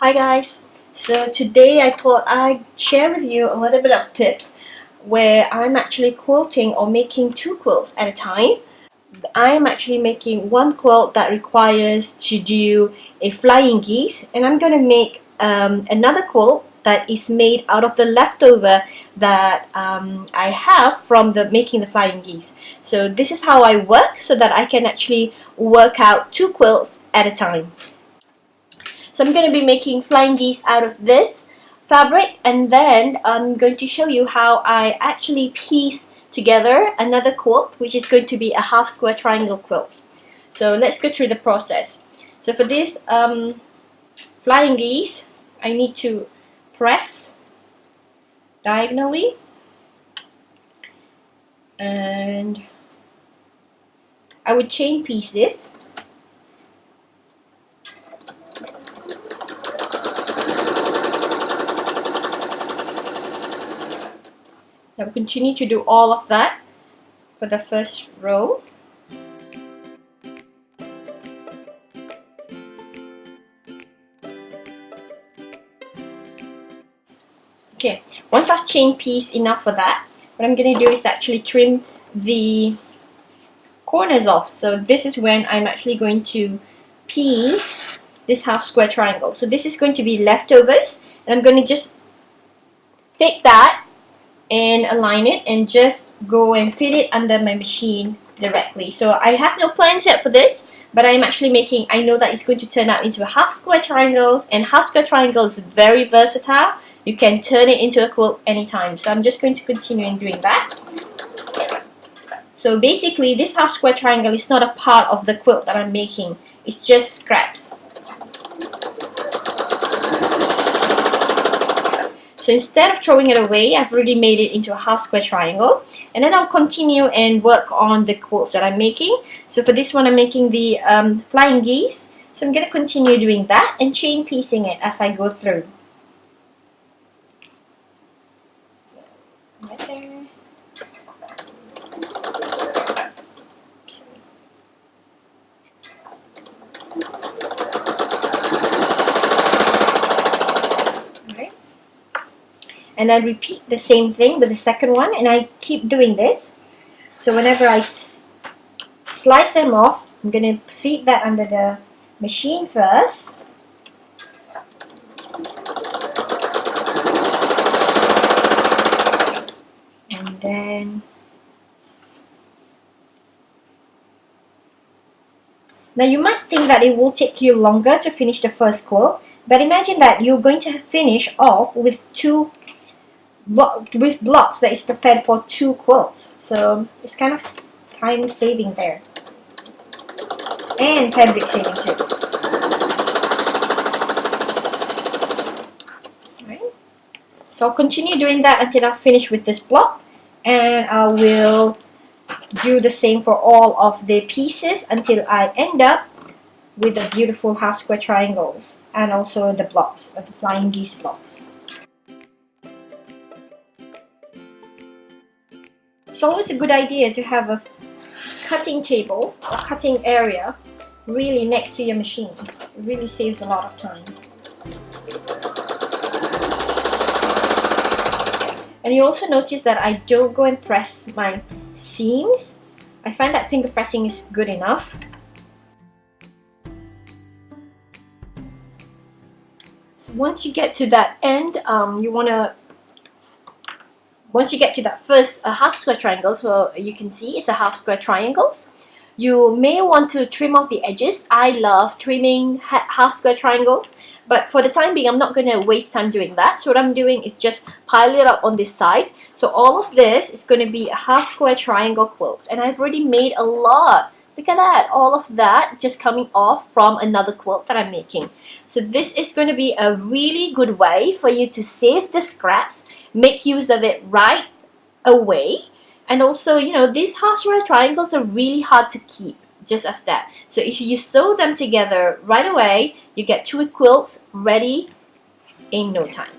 Hi guys, so today I thought I'd share with you a little bit of tips where I'm actually quilting or making two quilts at a time. I'm actually making one quilt that requires to do a flying geese, and I'm going to make another quilt that is made out of the leftover that I have from making the flying geese. So this is how I work so that I can actually work out two quilts at a time. So I'm going to be making flying geese out of this fabric, and then I'm going to show you how I actually piece together another quilt, which is going to be a half square triangle quilt. So let's go through the process. So for this flying geese, I need to press diagonally, and I would chain piece this. Now continue to do all of that for the first row. Okay, once I've chain piece enough for that, what I'm going to do is actually trim the corners off. So this is when I'm actually going to piece this half square triangle. So this is going to be leftovers, and I'm going to just take that and align it and just go and fit it under my machine directly. So I have no plans yet for this, but I'm actually making, I know that it's going to turn out into a half square triangles, and half square triangle is very versatile. You can turn it into a quilt anytime. So I'm just going to continue in doing that. So basically this half square triangle is not a part of the quilt that I'm making. It's just scraps. So instead of throwing it away, I've already made it into a half square triangle, and then I'll continue and work on the quilts that I'm making. So for this one, I'm making the flying geese. So I'm going to continue doing that and chain piecing it as I go through. So, right there. And I repeat the same thing with the second one, and I keep doing this. So whenever I slice them off, I'm going to feed that under the machine first. And then now you might think that it will take you longer to finish the first quilt, but imagine that you're going to finish off with blocks that is prepared for two quilts. So it's kind of time saving there, and fabric saving too. Right. So I'll continue doing that until I finish with this block, and I will do the same for all of the pieces until I end up with the beautiful half square triangles and also the blocks, the flying geese blocks. It's always a good idea to have a cutting table or cutting area really next to your machine. It really saves a lot of time. And you also notice that I don't go and press my seams. I find that finger pressing is good enough. So once you get to that end, once you get to that first half square triangle, so you can see it's a half square triangles, you may want to trim off the edges. I love trimming half square triangles, but for the time being I'm not going to waste time doing that. So what I'm doing is just pile it up on this side. So all of this is going to be a half square triangle quilt, and I've already made a lot. Look at that, all of that just coming off from another quilt that I'm making. So this is going to be a really good way for you to save the scraps, make use of it right away. And also, you know, these half square triangles are really hard to keep, just as that. So if you sew them together right away, you get two quilts ready in no time.